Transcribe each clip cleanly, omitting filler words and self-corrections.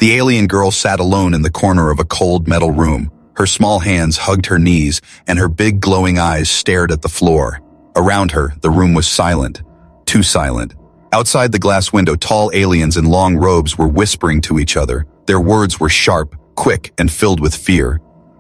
The alien girl sat alone in the corner of a cold metal room. Her small hands hugged her knees, and her big glowing eyes stared at the floor. Around her, the room was silent. Too silent. Outside the glass window, tall aliens in long robes were whispering to each other. Their words were sharp, quick, and filled with fear.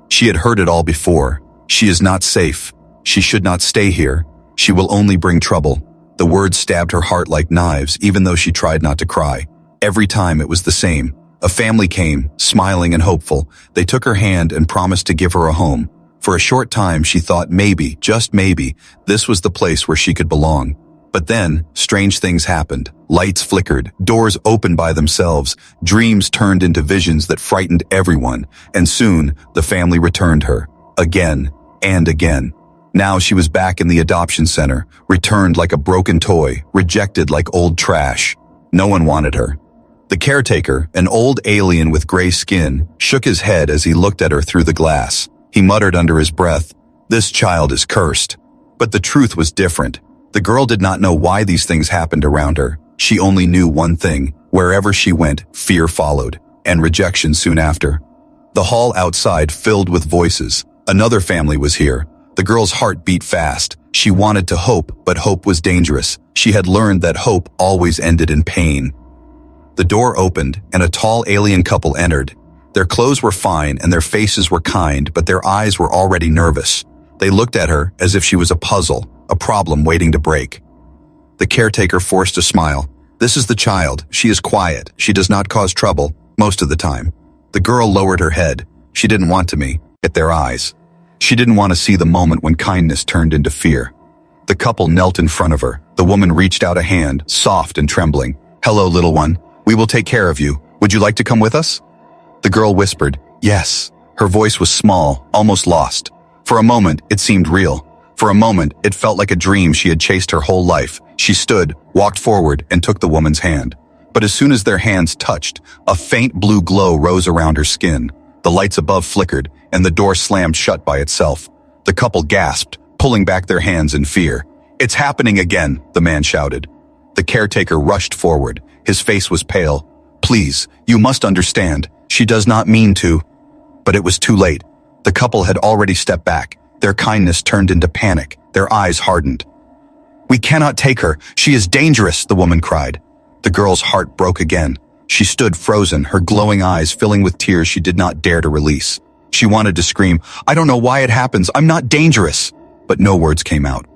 She had heard it all before. She is not safe. She should not stay here. She will only bring trouble. The words stabbed her heart like knives, even though she tried not to cry. Every time it was the same. A family came, smiling and hopeful. They took her hand and promised to give her a home. For a short time, she thought maybe, just maybe, this was the place where she could belong. But then, strange things happened. Lights flickered, doors opened by themselves, dreams turned into visions that frightened everyone, and soon, the family returned her. Again and again. Now she was back in the adoption center, returned like a broken toy, rejected like old trash. No one wanted her. The caretaker, an old alien with gray skin, shook his head as he looked at her through the glass. He muttered under his breath, "This child is cursed." But the truth was different. The girl did not know why these things happened around her. She only knew one thing. Wherever she went, fear followed, and rejection soon after. The hall outside filled with voices. Another family was here. The girl's heart beat fast. She wanted to hope, but hope was dangerous. She had learned that hope always ended in pain. The door opened, and a tall alien couple entered. Their clothes were fine and their faces were kind, but their eyes were already nervous. They looked at her as if she was a puzzle, a problem waiting to break. The caretaker forced a smile. "This is the child. She is quiet. She does not cause trouble, most of the time." The girl lowered her head. She didn't want to at their eyes. She didn't want to see the moment when kindness turned into fear. The couple knelt in front of her. The woman reached out a hand, soft and trembling. "Hello, little one. We will take care of you. Would you like to come with us?" The girl whispered, "Yes." Her voice was small, almost lost. For a moment, it seemed real. For a moment, it felt like a dream she had chased her whole life. She stood, walked forward, and took the woman's hand. But as soon as their hands touched, a faint blue glow rose around her skin. The lights above flickered, and the door slammed shut by itself. The couple gasped, pulling back their hands in fear. "It's happening again," the man shouted. The caretaker rushed forward. His face was pale. "Please, you must understand. She does not mean to." But it was too late. The couple had already stepped back. Their kindness turned into panic. Their eyes hardened. "We cannot take her. She is dangerous," the woman cried. The girl's heart broke again. She stood frozen, her glowing eyes filling with tears she did not dare to release. She wanted to scream, "I don't know why it happens. I'm not dangerous." But no words came out.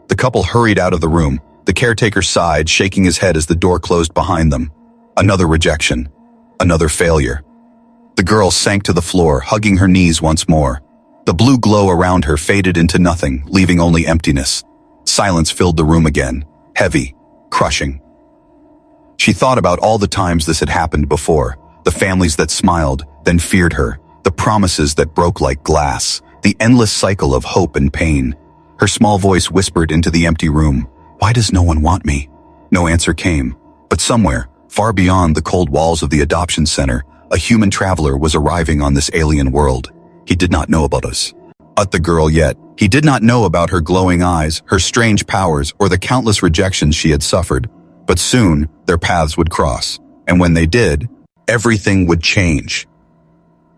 The couple hurried out of the room. The caretaker sighed, shaking his head as the door closed behind them. Another rejection. Another failure. The girl sank to the floor, hugging her knees once more. The blue glow around her faded into nothing, leaving only emptiness. Silence filled the room again, heavy, crushing. She thought about all the times this had happened before, the families that smiled, then feared her, the promises that broke like glass, the endless cycle of hope and pain. Her small voice whispered into the empty room, "Why does no one want me?" No answer came, but somewhere, far beyond the cold walls of the adoption center, a human traveler was arriving on this alien world. He did not know about us. The girl yet. He did not know about her glowing eyes, her strange powers, or the countless rejections she had suffered. But soon, their paths would cross. And when they did, everything would change.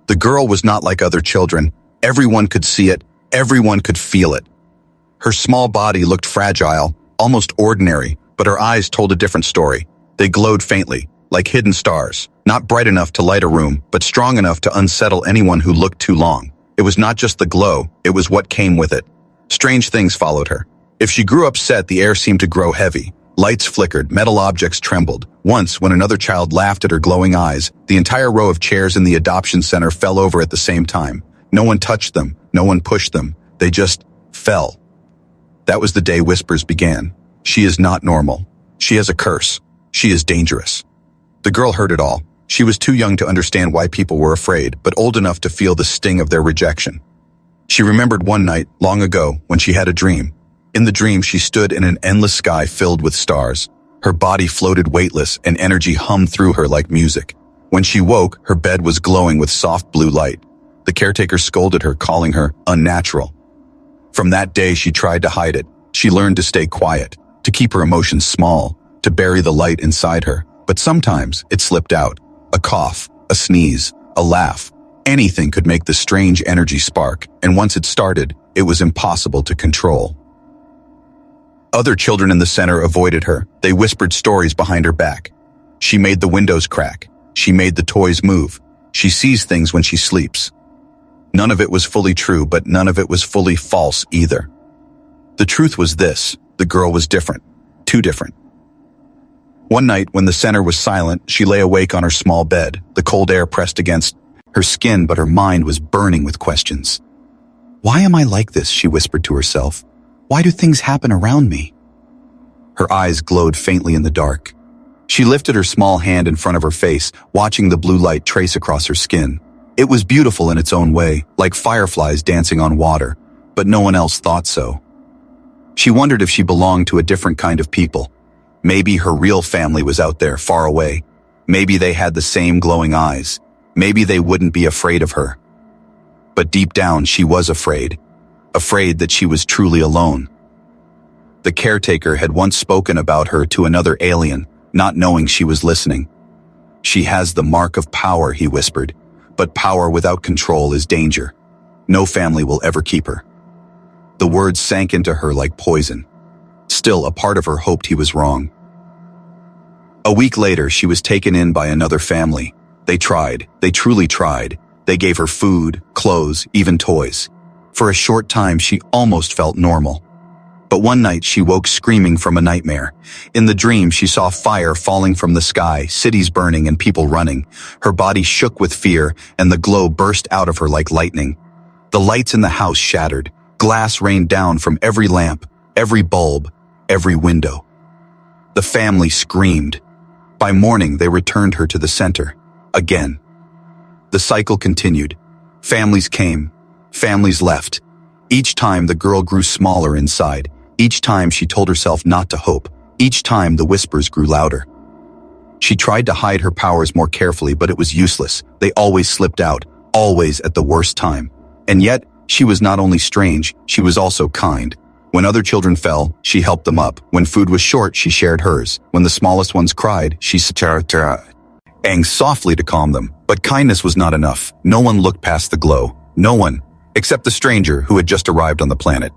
The girl was not like other children. Everyone could see it. Everyone could feel it. Her small body looked fragile, almost ordinary, but her eyes told a different story. They glowed faintly, like hidden stars, not bright enough to light a room, but strong enough to unsettle anyone who looked too long. It was not just the glow, it was what came with it. Strange things followed her. If she grew upset, the air seemed to grow heavy. Lights flickered, metal objects trembled. Once, when another child laughed at her glowing eyes, the entire row of chairs in the adoption center fell over at the same time. No one touched them, no one pushed them. They just fell. That was the day whispers began. She is not normal. She has a curse. She is dangerous. The girl heard it all. She was too young to understand why people were afraid, but old enough to feel the sting of their rejection. She remembered one night, long ago, when she had a dream. In the dream, she stood in an endless sky filled with stars. Her body floated weightless, and energy hummed through her like music. When she woke, her bed was glowing with soft blue light. The caretaker scolded her, calling her unnatural. From that day, she tried to hide it. She learned to stay quiet, to keep her emotions small, to bury the light inside her. But sometimes it slipped out. A cough, a sneeze, a laugh. Anything could make the strange energy spark, and once it started, it was impossible to control. Other children in the center avoided her. They whispered stories behind her back. She made the windows crack. She made the toys move. She sees things when she sleeps. None of it was fully true, but none of it was fully false either. The truth was this: the girl was different. Too different. One night, when the center was silent, she lay awake on her small bed, the cold air pressed against her skin, but her mind was burning with questions. "Why am I like this?" she whispered to herself. "Why do things happen around me?" Her eyes glowed faintly in the dark. She lifted her small hand in front of her face, watching the blue light trace across her skin. It was beautiful in its own way, like fireflies dancing on water, but no one else thought so. She wondered if she belonged to a different kind of people. Maybe her real family was out there, far away. Maybe they had the same glowing eyes. Maybe they wouldn't be afraid of her. But deep down, she was afraid. Afraid that she was truly alone. The caretaker had once spoken about her to another alien, not knowing she was listening. "She has the mark of power," he whispered, "but power without control is danger. No family will ever keep her." The words sank into her like poison. Still, a part of her hoped he was wrong. A week later, she was taken in by another family. They tried. They truly tried. They gave her food, clothes, even toys. For a short time, she almost felt normal. But one night, she woke screaming from a nightmare. In the dream, she saw fire falling from the sky, cities burning, and people running. Her body shook with fear, and the glow burst out of her like lightning. The lights in the house shattered. Glass rained down from every lamp, every bulb, every window. The family screamed. By morning, they returned her to the center. Again. The cycle continued. Families came. Families left. Each time, the girl grew smaller inside. Each time, she told herself not to hope. Each time, the whispers grew louder. She tried to hide her powers more carefully, but it was useless. They always slipped out, always at the worst time. And yet, she was not only strange, she was also kind. When other children fell, she helped them up. When food was short, she shared hers. When the smallest ones cried, she sang softly to calm them. But kindness was not enough. No one looked past the glow. No one, except the stranger who had just arrived on the planet.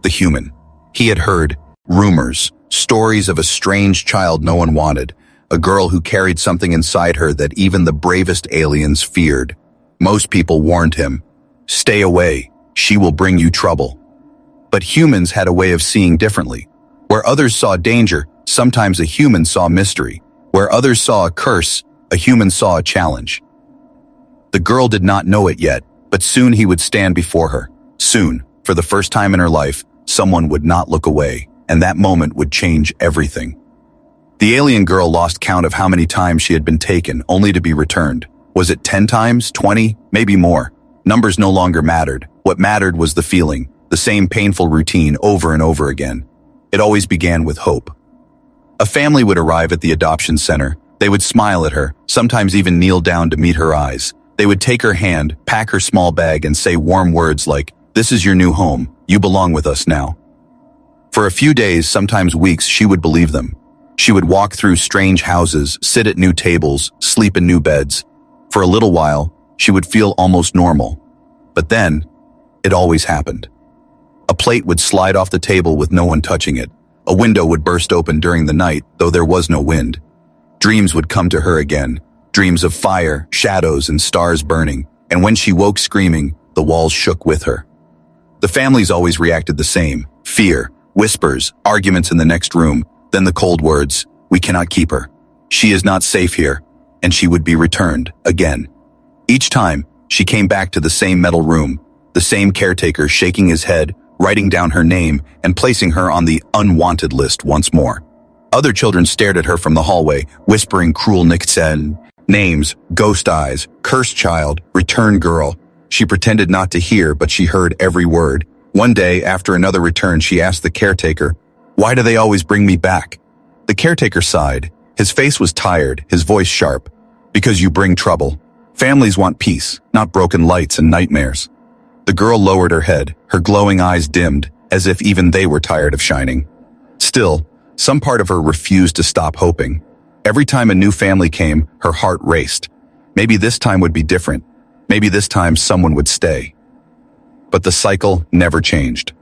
The human. He had heard rumors, stories of a strange child no one wanted, a girl who carried something inside her that even the bravest aliens feared. Most people warned him, "Stay away. She will bring you trouble." But humans had a way of seeing differently. Where others saw danger, sometimes a human saw mystery. Where others saw a curse, a human saw a challenge. The girl did not know it yet, but soon he would stand before her. Soon, for the first time in her life, someone would not look away, and that moment would change everything. The alien girl lost count of how many times she had been taken, only to be returned. Was it 10 times, 20, maybe more? Numbers no longer mattered. What mattered was the feeling, the same painful routine over and over again. It always began with hope. A family would arrive at the adoption center. They would smile at her, sometimes even kneel down to meet her eyes. They would take her hand, pack her small bag, and say warm words like, "This is your new home. You belong with us now." For a few days, sometimes weeks, she would believe them. She would walk through strange houses, sit at new tables, sleep in new beds. For a little while, she would feel almost normal. But then, it always happened. A plate would slide off the table with no one touching it. A window would burst open during the night, though there was no wind. Dreams would come to her again. Dreams of fire, shadows, and stars burning. And when she woke screaming, the walls shook with her. The families always reacted the same. Fear, whispers, arguments in the next room, then the cold words, "We cannot keep her. She is not safe here." And she would be returned, again. Each time, she came back to the same metal room, the same caretaker shaking his head, writing down her name, and placing her on the unwanted list once more. Other children stared at her from the hallway, whispering cruel names, ghost eyes, cursed child, return girl. She pretended not to hear, but she heard every word. One day, after another return, she asked the caretaker, "Why do they always bring me back?" The caretaker sighed. His face was tired, his voice sharp. "Because you bring trouble. Families want peace, not broken lights and nightmares." The girl lowered her head, her glowing eyes dimmed, as if even they were tired of shining. Still, some part of her refused to stop hoping. Every time a new family came, her heart raced. Maybe this time would be different. Maybe this time someone would stay. But the cycle never changed.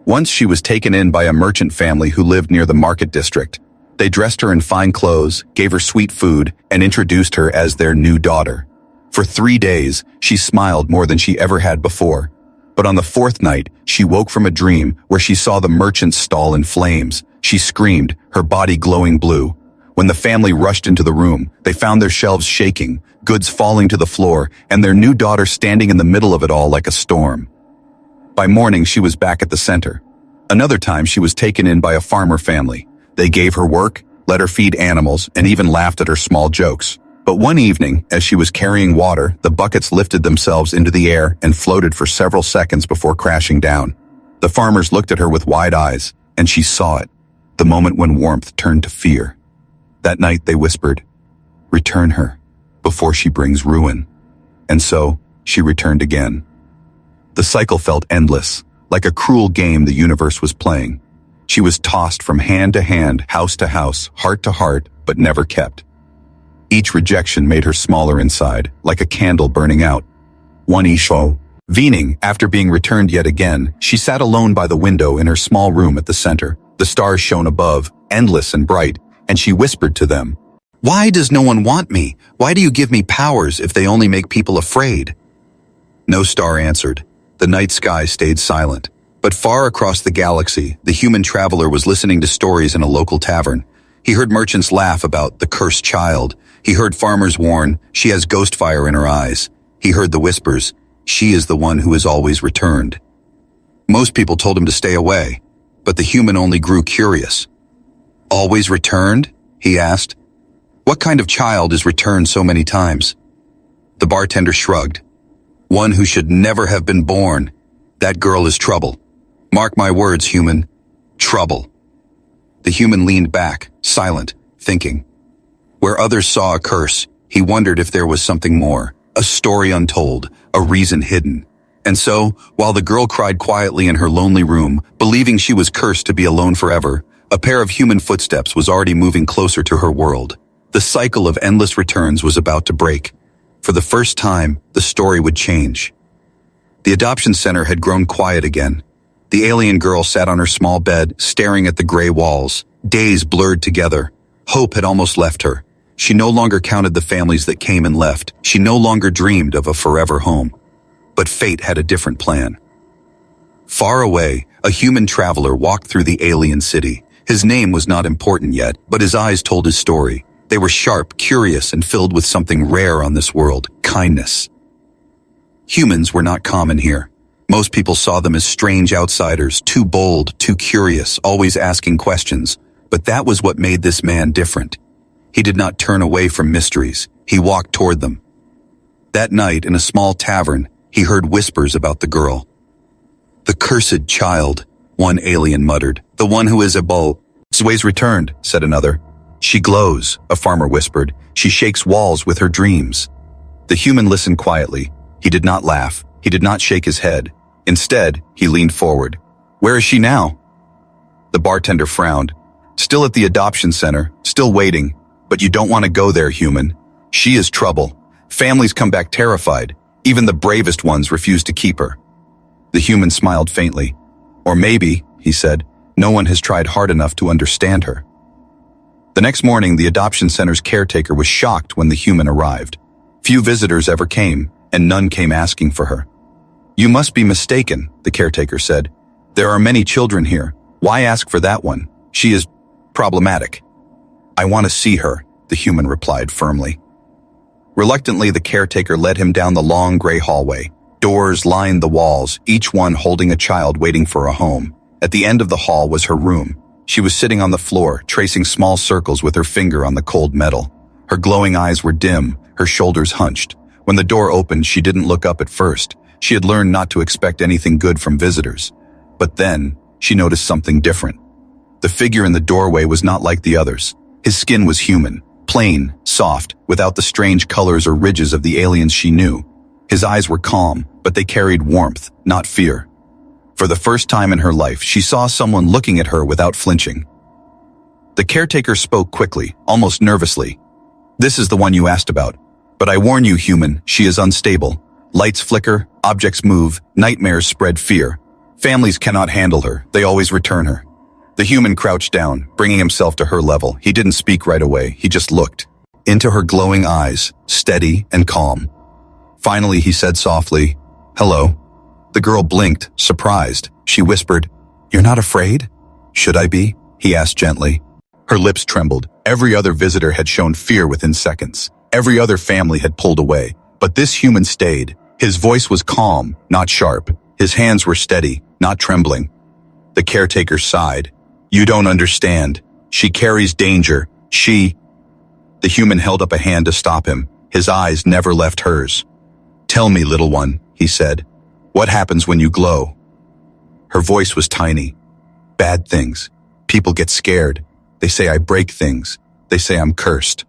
Once she was taken in by a merchant family who lived near the market district. They dressed her in fine clothes, gave her sweet food, and introduced her as their new daughter. For 3 days, she smiled more than she ever had before. But on the 4th night, she woke from a dream where she saw the merchant's stall in flames. She screamed, her body glowing blue. When the family rushed into the room, they found their shelves shaking, goods falling to the floor, and their new daughter standing in the middle of it all like a storm. By morning, she was back at the center. Another time, she was taken in by a farmer family. They gave her work, let her feed animals, and even laughed at her small jokes. But one evening, as she was carrying water, the buckets lifted themselves into the air and floated for several seconds before crashing down. The farmers looked at her with wide eyes, and she saw it, the moment when warmth turned to fear. That night they whispered, "Return her, before she brings ruin." And so, she returned again. The cycle felt endless, like a cruel game the universe was playing. She was tossed from hand to hand, house to house, heart to heart, but never kept. Each rejection made her smaller inside, like a candle burning out. One evening, after being returned yet again, she sat alone by the window in her small room at the center. The stars shone above, endless and bright, and she whispered to them, "Why does no one want me? Why do you give me powers if they only make people afraid?" No star answered. The night sky stayed silent. But far across the galaxy, the human traveler was listening to stories in a local tavern. He heard merchants laugh about the cursed child. He heard farmers warn, "She has ghost fire in her eyes." He heard the whispers, "She is the one who is always returned." Most people told him to stay away, but the human only grew curious. "Always returned?" he asked. "What kind of child is returned so many times?" The bartender shrugged. "One who should never have been born. That girl is trouble. Mark my words, human. Trouble." The human leaned back, silent, thinking. Where others saw a curse, he wondered if there was something more, a story untold, a reason hidden. And so, while the girl cried quietly in her lonely room, believing she was cursed to be alone forever, a pair of human footsteps was already moving closer to her world. The cycle of endless returns was about to break. For the first time, the story would change. The adoption center had grown quiet again. The alien girl sat on her small bed, staring at the gray walls. Days blurred together. Hope had almost left her. She no longer counted the families that came and left. She no longer dreamed of a forever home. But fate had a different plan. Far away, a human traveler walked through the alien city. His name was not important yet, but his eyes told his story. They were sharp, curious, and filled with something rare on this world, kindness. Humans were not common here. Most people saw them as strange outsiders, too bold, too curious, always asking questions. But that was what made this man different. He did not turn away from mysteries. He walked toward them. That night, in a small tavern, he heard whispers about the girl. "The cursed child," one alien muttered. "The one who is a bull." "Zway's returned," said another. "She glows," a farmer whispered. "She shakes walls with her dreams." The human listened quietly. He did not laugh. He did not shake his head. Instead, he leaned forward. "Where is she now?" The bartender frowned. "Still at the adoption center, still waiting. But you don't want to go there, human. She is trouble. Families come back terrified. Even the bravest ones refuse to keep her." The human smiled faintly. "Or maybe," he said, "no one has tried hard enough to understand her." The next morning, the adoption center's caretaker was shocked when the human arrived. Few visitors ever came, and none came asking for her. "You must be mistaken," the caretaker said. "There are many children here. Why ask for that one? She is problematic." "I want to see her," the human replied firmly. Reluctantly, the caretaker led him down the long gray hallway. Doors lined the walls, each one holding a child waiting for a home. At the end of the hall was her room. She was sitting on the floor, tracing small circles with her finger on the cold metal. Her glowing eyes were dim, her shoulders hunched. When the door opened, she didn't look up at first. She had learned not to expect anything good from visitors. But then, she noticed something different. The figure in the doorway was not like the others. His skin was human, plain, soft, without the strange colors or ridges of the aliens she knew. His eyes were calm, but they carried warmth, not fear. For the first time in her life, she saw someone looking at her without flinching. The caretaker spoke quickly, almost nervously. "This is the one you asked about. But I warn you, human, she is unstable. Lights flicker, objects move, nightmares spread fear. Families cannot handle her, they always return her. The human crouched down, bringing himself to her level. He didn't speak right away, he just looked. Into her glowing eyes, steady and calm. Finally, he said softly, "Hello." The girl blinked, surprised. She whispered, "You're not afraid?" "Should I be?" he asked gently. Her lips trembled. Every other visitor had shown fear within seconds. Every other family had pulled away. But this human stayed. His voice was calm, not sharp. His hands were steady, not trembling. The caretaker sighed. "You don't understand. She carries danger. The human held up a hand to stop him. His eyes never left hers. "Tell me, little one," he said. "What happens when you glow?" Her voice was tiny. "Bad things. People get scared. They say I break things. They say I'm cursed."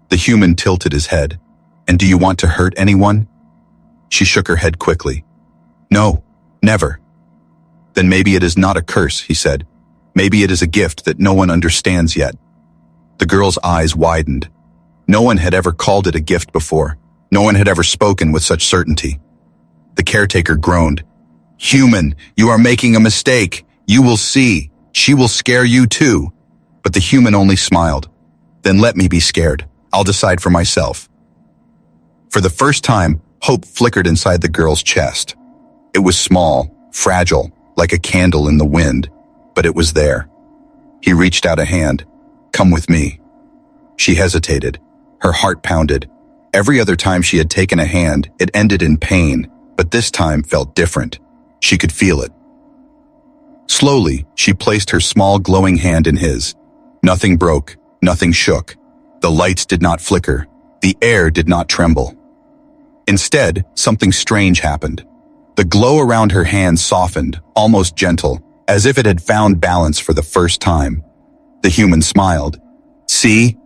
The human tilted his head. "And do you want to hurt anyone?" She shook her head quickly. "No, never." "Then maybe it is not a curse," he said. "Maybe it is a gift that no one understands yet." The girl's eyes widened. No one had ever called it a gift before. No one had ever spoken with such certainty. The caretaker groaned. "Human, you are making a mistake. You will see. She will scare you too." But the human only smiled. "Then let me be scared. I'll decide for myself." For the first time, hope flickered inside the girl's chest. It was small, fragile, like a candle in the wind, but it was there. He reached out a hand. "Come with me." She hesitated. Her heart pounded. Every other time she had taken a hand, it ended in pain, but this time felt different. She could feel it. Slowly, she placed her small glowing hand in his. Nothing broke, nothing shook. The lights did not flicker. The air did not tremble. Instead, something strange happened. The glow around her hand softened, almost gentle, as if it had found balance for the first time. The human smiled. "See?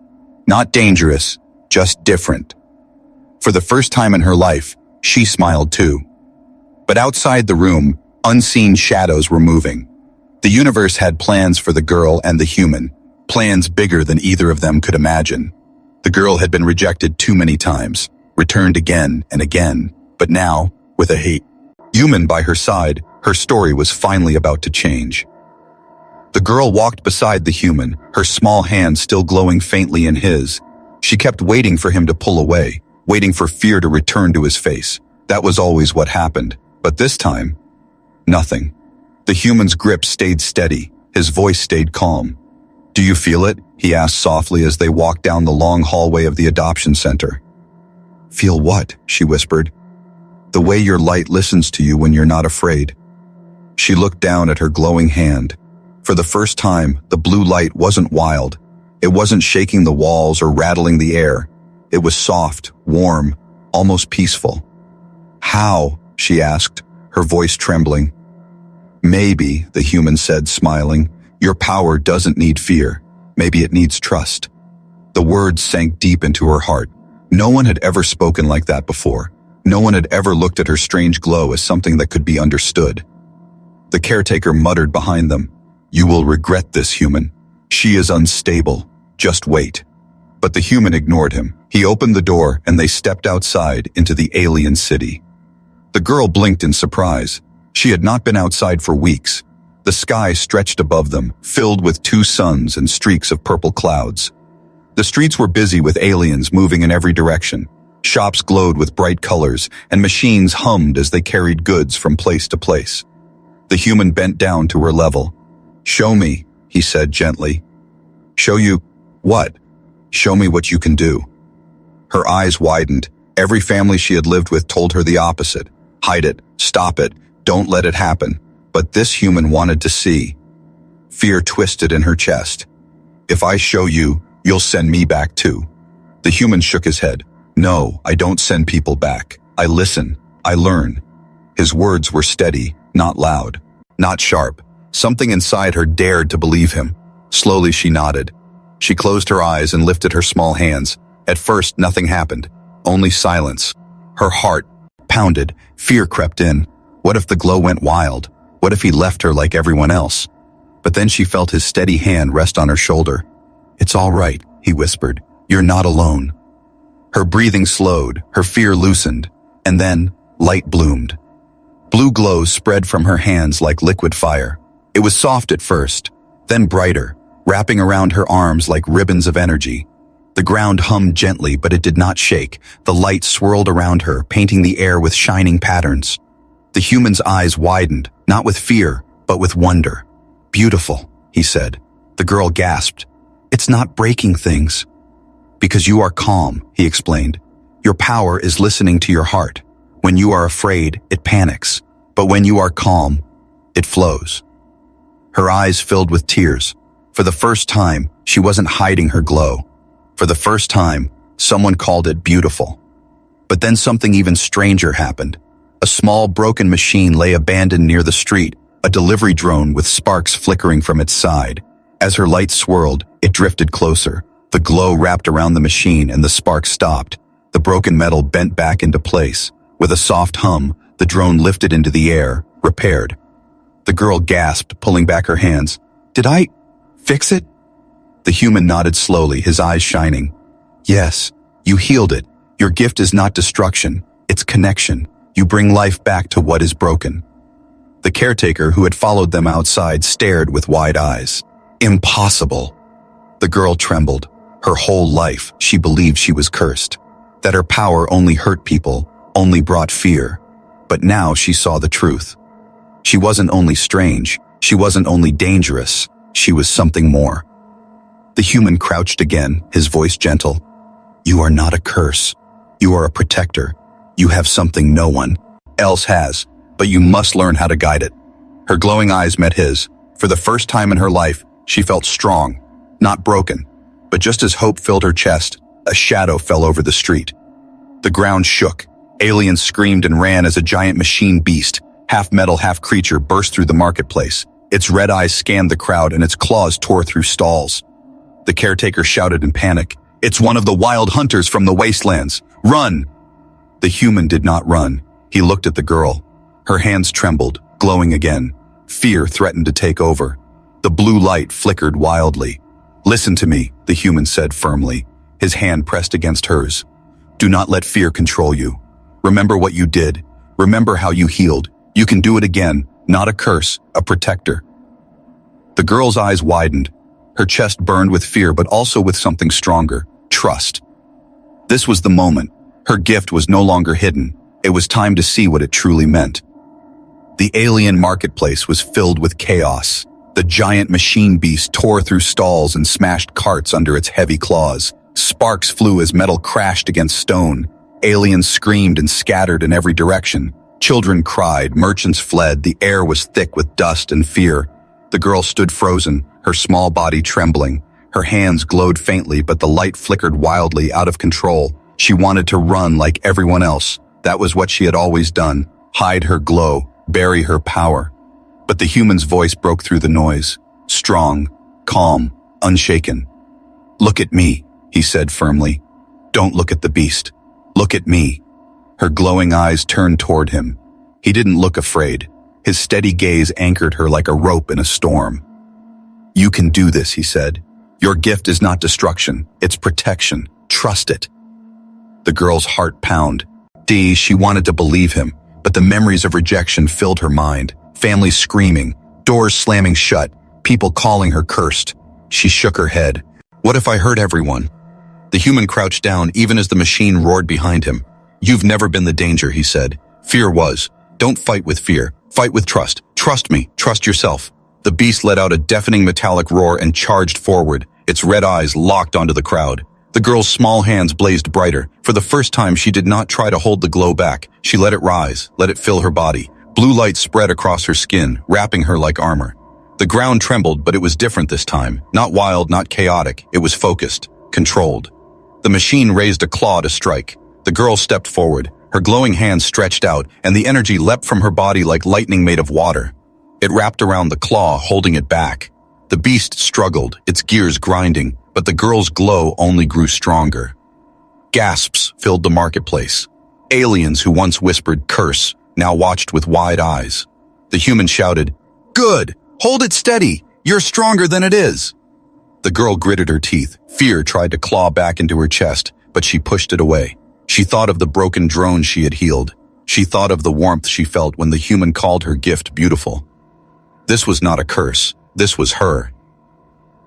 Not dangerous, just different." For the first time in her life, she smiled too. But outside the room, unseen shadows were moving. The universe had plans for the girl and the human, plans bigger than either of them could imagine. The girl had been rejected too many times, returned again and again, but now, with a human by her side, her story was finally about to change. The girl walked beside the human, her small hand still glowing faintly in his. She kept waiting for him to pull away, waiting for fear to return to his face. That was always what happened. But this time, nothing. The human's grip stayed steady. His voice stayed calm. "Do you feel it?" he asked softly as they walked down the long hallway of the adoption center. "Feel what?" she whispered. "The way your light listens to you when you're not afraid." She looked down at her glowing hand. For the first time, the blue light wasn't wild. It wasn't shaking the walls or rattling the air. It was soft, warm, almost peaceful. "How?" she asked, her voice trembling. "Maybe," the human said, smiling, "your power doesn't need fear. Maybe it needs trust." The words sank deep into her heart. No one had ever spoken like that before. No one had ever looked at her strange glow as something that could be understood. The caretaker muttered behind them, "You will regret this, human. She is unstable. Just wait." But the human ignored him. He opened the door and they stepped outside into the alien city. The girl blinked in surprise. She had not been outside for weeks. The sky stretched above them, filled with two suns and streaks of purple clouds. The streets were busy with aliens moving in every direction. Shops glowed with bright colors, and machines hummed as they carried goods from place to place. The human bent down to her level. "Show me," he said gently. "Show you what?" "Show me what you can do." Her eyes widened. Every family she had lived with told her the opposite. Hide it, stop it, don't let it happen. But this human wanted to see. Fear twisted in her chest. "If I show you, you'll send me back too." The human shook his head. "No, I don't send people back. I listen. I learn." His words were steady, not loud, not sharp. Something inside her dared to believe him. Slowly she nodded. She closed her eyes and lifted her small hands. At first, nothing happened. Only silence. Her heart pounded. Fear crept in. What if the glow went wild? What if he left her like everyone else? But then she felt his steady hand rest on her shoulder. "It's all right," he whispered. "You're not alone." Her breathing slowed, her fear loosened, and then light bloomed. Blue glow spread from her hands like liquid fire. It was soft at first, then brighter, wrapping around her arms like ribbons of energy. The ground hummed gently, but it did not shake. The light swirled around her, painting the air with shining patterns. The human's eyes widened, not with fear, but with wonder. "Beautiful," he said. The girl gasped. "It's not breaking things." "Because you are calm," he explained. "Your power is listening to your heart. When you are afraid, it panics. But when you are calm, it flows." Her eyes filled with tears. For the first time, she wasn't hiding her glow. For the first time, someone called it beautiful. But then something even stranger happened. A small broken machine lay abandoned near the street, a delivery drone with sparks flickering from its side. As her light swirled, it drifted closer. The glow wrapped around the machine and the sparks stopped. The broken metal bent back into place. With a soft hum, the drone lifted into the air, repaired. The girl gasped, pulling back her hands. "Did I fix it?" The human nodded slowly, his eyes shining. "Yes, you healed it. Your gift is not destruction, it's connection. You bring life back to what is broken." The caretaker, who had followed them outside, stared with wide eyes. "Impossible." The girl trembled. Her whole life, she believed she was cursed. That her power only hurt people, only brought fear. But now she saw the truth. She wasn't only strange, she wasn't only dangerous, she was something more. The human crouched again, his voice gentle. "You are not a curse. You are a protector. You have something no one else has, but you must learn how to guide it." Her glowing eyes met his. For the first time in her life, she felt strong, not broken. But just as hope filled her chest, a shadow fell over the street. The ground shook. Aliens screamed and ran as a giant machine beast, half metal, half creature, burst through the marketplace. Its red eyes scanned the crowd and its claws tore through stalls. The caretaker shouted in panic, "It's one of the wild hunters from the wastelands! Run!" The human did not run. He looked at the girl. Her hands trembled, glowing again. Fear threatened to take over. The blue light flickered wildly. "Listen to me," the human said firmly. His hand pressed against hers. "Do not let fear control you. Remember what you did. Remember how you healed. You can do it again, not a curse, a protector." The girl's eyes widened. Her chest burned with fear, but also with something stronger, trust. This was the moment. Her gift was no longer hidden. It was time to see what it truly meant. The alien marketplace was filled with chaos. The giant machine beast tore through stalls and smashed carts under its heavy claws. Sparks flew as metal crashed against stone. Aliens screamed and scattered in every direction. Children cried, merchants fled, the air was thick with dust and fear. The girl stood frozen, her small body trembling. Her hands glowed faintly, but the light flickered wildly, out of control. She wanted to run like everyone else. That was what she had always done. Hide her glow, bury her power. But the human's voice broke through the noise. Strong, calm, unshaken. "Look at me," he said firmly. "Don't look at the beast. Look at me." Her glowing eyes turned toward him. He didn't look afraid. His steady gaze anchored her like a rope in a storm. "You can do this," he said. "Your gift is not destruction, it's protection. Trust it." The girl's heart pounded. She wanted to believe him, but the memories of rejection filled her mind. Families screaming, doors slamming shut, people calling her cursed. She shook her head. "What if I hurt everyone?" The human crouched down even as the machine roared behind him. "You've never been the danger," he said. "Fear was. Don't fight with fear. Fight with trust. Trust me. Trust yourself." The beast let out a deafening metallic roar and charged forward, its red eyes locked onto the crowd. The girl's small hands blazed brighter. For the first time, she did not try to hold the glow back. She let it rise, let it fill her body. Blue light spread across her skin, wrapping her like armor. The ground trembled, but it was different this time. Not wild, not chaotic. It was focused, controlled. The machine raised a claw to strike. The girl stepped forward. Her glowing hands stretched out, and the energy leapt from her body like lightning made of water. It wrapped around the claw, holding it back. The beast struggled, its gears grinding, but the girl's glow only grew stronger. Gasps filled the marketplace. Aliens who once whispered curse now watched with wide eyes. The human shouted, "Good! Hold it steady! You're stronger than it is!" The girl gritted her teeth. Fear tried to claw back into her chest, but she pushed it away. She thought of the broken drone she had healed. She thought of the warmth she felt when the human called her gift beautiful. This was not a curse. This was her.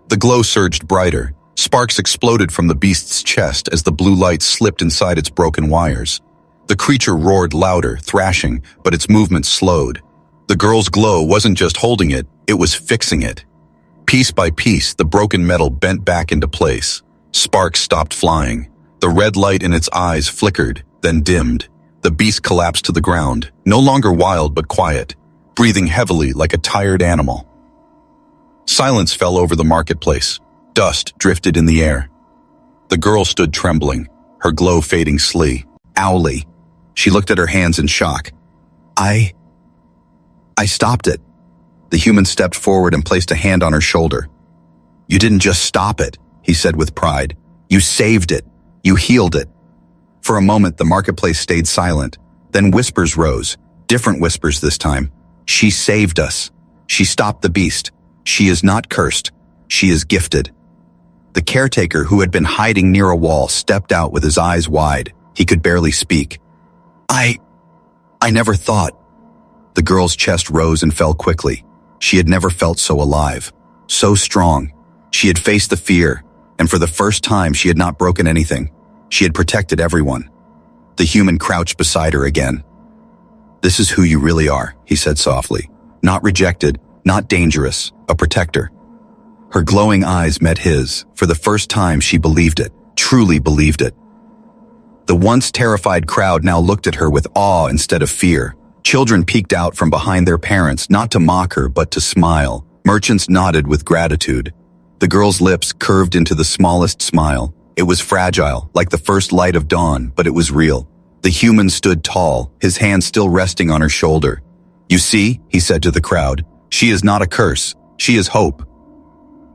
The glow surged brighter. Sparks exploded from the beast's chest as the blue light slipped inside its broken wires. The creature roared louder, thrashing, but its movement slowed. The girl's glow wasn't just holding it, it was fixing it. Piece by piece, the broken metal bent back into place. Sparks stopped flying. The red light in its eyes flickered, then dimmed. The beast collapsed to the ground, no longer wild but quiet, breathing heavily like a tired animal. Silence fell over the marketplace. Dust drifted in the air. The girl stood trembling, her glow fading slowly. She looked at her hands in shock. I stopped it. The human stepped forward and placed a hand on her shoulder. You didn't just stop it, he said with pride. You saved it. You healed it. For a moment, the marketplace stayed silent. Then whispers rose, different whispers this time. She saved us. She stopped the beast. She is not cursed. She is gifted. The caretaker, who had been hiding near a wall, stepped out with his eyes wide. He could barely speak. I never thought. The girl's chest rose and fell quickly. She had never felt so alive, so strong. She had faced the fear, and for the first time she had not broken anything. She had protected everyone. The human crouched beside her again. This is who you really are, he said softly. Not rejected, not dangerous, a protector. Her glowing eyes met his. For the first time she believed it, truly believed it. The once terrified crowd now looked at her with awe instead of fear. Children peeked out from behind their parents, not to mock her, but to smile. Merchants nodded with gratitude. The girl's lips curved into the smallest smile. It was fragile, like the first light of dawn, but it was real. The human stood tall, his hand still resting on her shoulder. You see, he said to the crowd, she is not a curse, she is hope.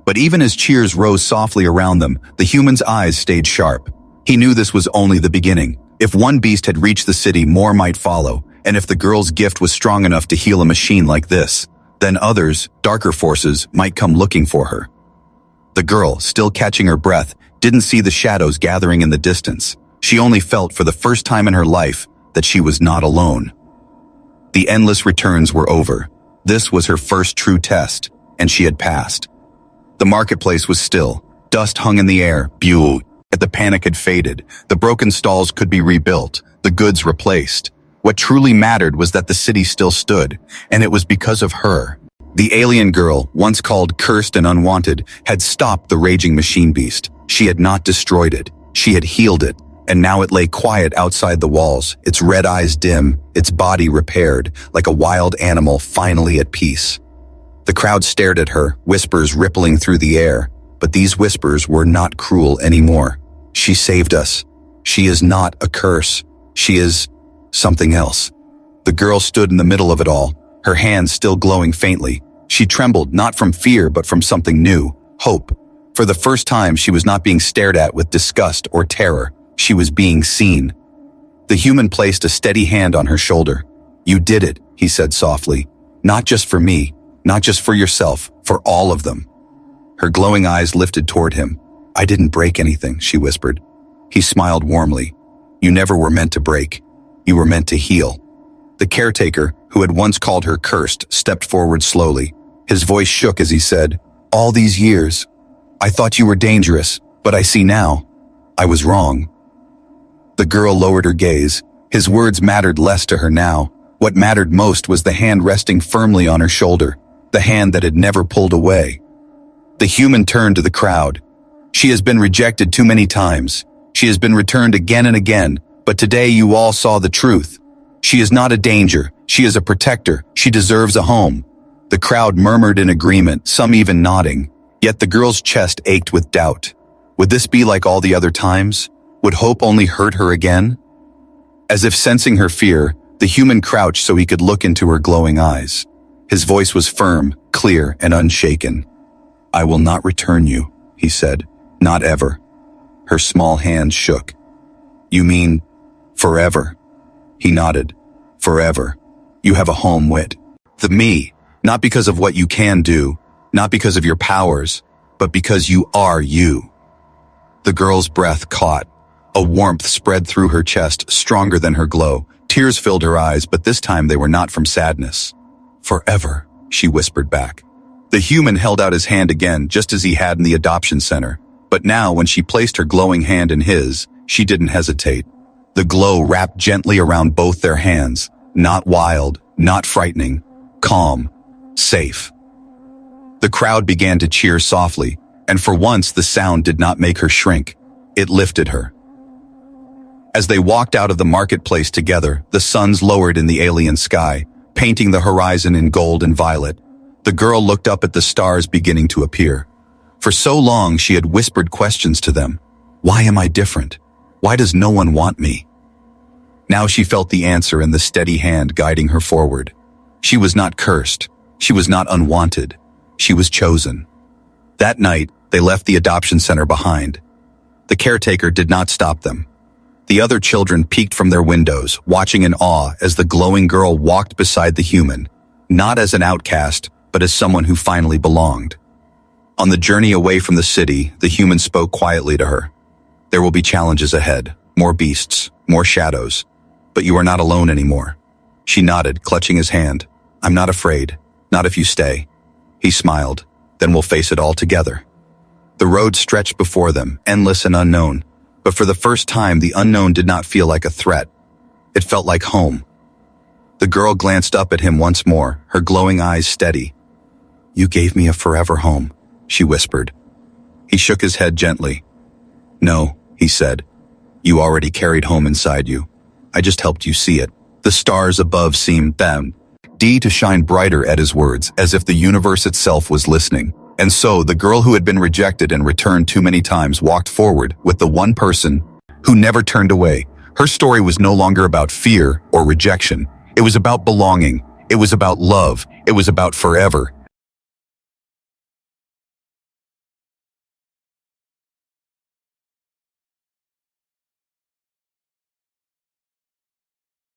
But even as cheers rose softly around them, the human's eyes stayed sharp. He knew this was only the beginning. If one beast had reached the city, more might follow. And if the girl's gift was strong enough to heal a machine like this, then others, darker forces, might come looking for her. The girl, still catching her breath, didn't see the shadows gathering in the distance. She only felt for the first time in her life that she was not alone. The endless returns were over. This was her first true test, and she had passed. The marketplace was still. Dust hung in the air, yet the panic had faded. The broken stalls could be rebuilt, the goods replaced. What truly mattered was that the city still stood, and it was because of her. The alien girl, once called cursed and unwanted, had stopped the raging machine beast. She had not destroyed it. She had healed it, and now it lay quiet outside the walls, its red eyes dim, its body repaired, like a wild animal finally at peace. The crowd stared at her, whispers rippling through the air, but these whispers were not cruel anymore. She saved us. She is not a curse. She is something else. The girl stood in the middle of it all, her hands still glowing faintly. She trembled not from fear but from something new, hope. For the first time she was not being stared at with disgust or terror. She was being seen. The human placed a steady hand on her shoulder. You did it, he said softly. Not just for me, not just for yourself, for all of them. Her glowing eyes lifted toward him. I didn't break anything, she whispered. He smiled warmly. You never were meant to break. You were meant to heal. The caretaker, who had once called her cursed, stepped forward slowly. His voice shook as he said, all these years, I thought you were dangerous, but I see now. I was wrong. The girl lowered her gaze. His words mattered less to her now. What mattered most was the hand resting firmly on her shoulder, the hand that had never pulled away. The human turned to the crowd. She has been rejected too many times. She has been returned again and again, but today you all saw the truth. She is not a danger. She is a protector. She deserves a home. The crowd murmured in agreement, some even nodding. Yet the girl's chest ached with doubt. Would this be like all the other times? Would hope only hurt her again? As if sensing her fear, the human crouched so he could look into her glowing eyes. His voice was firm, clear, and unshaken. I will not return you, he said. Not ever. Her small hand shook. You mean forever? He nodded. Forever. You have a home with me, not because of what you can do, not because of your powers, but because you are you. The girl's breath caught. A warmth spread through her chest, stronger than her glow. Tears filled her eyes, but this time they were not from sadness. "Forever," she whispered back. The human held out his hand again, just as he had in the adoption center. But now, when she placed her glowing hand in his, she didn't hesitate. The glow wrapped gently around both their hands. Not wild, not frightening. Calm. Safe. The crowd began to cheer softly, and for once the sound did not make her shrink. It lifted her. As they walked out of the marketplace together, the suns lowered in the alien sky, painting the horizon in gold and violet. The girl looked up at the stars beginning to appear. For so long she had whispered questions to them. Why am I different? Why does no one want me? Now she felt the answer in the steady hand guiding her forward. She was not cursed. She was not unwanted. She was chosen. That night, they left the adoption center behind. The caretaker did not stop them. The other children peeked from their windows, watching in awe as the glowing girl walked beside the human, not as an outcast, but as someone who finally belonged. On the journey away from the city, the human spoke quietly to her. There will be challenges ahead, more beasts, more shadows, but you are not alone anymore. She nodded, clutching his hand. I'm not afraid, not if you stay. He smiled, then we'll face it all together. The road stretched before them, endless and unknown, but for the first time the unknown did not feel like a threat. It felt like home. The girl glanced up at him once more, her glowing eyes steady. You gave me a forever home, she whispered. He shook his head gently. No, he said. You already carried home inside you. I just helped you see it. The stars above seemed then to shine brighter at his words, as if the universe itself was listening. And so the girl who had been rejected and returned too many times walked forward with the one person who never turned away. Her story was no longer about fear or rejection. It was about belonging. It was about love. It was about forever.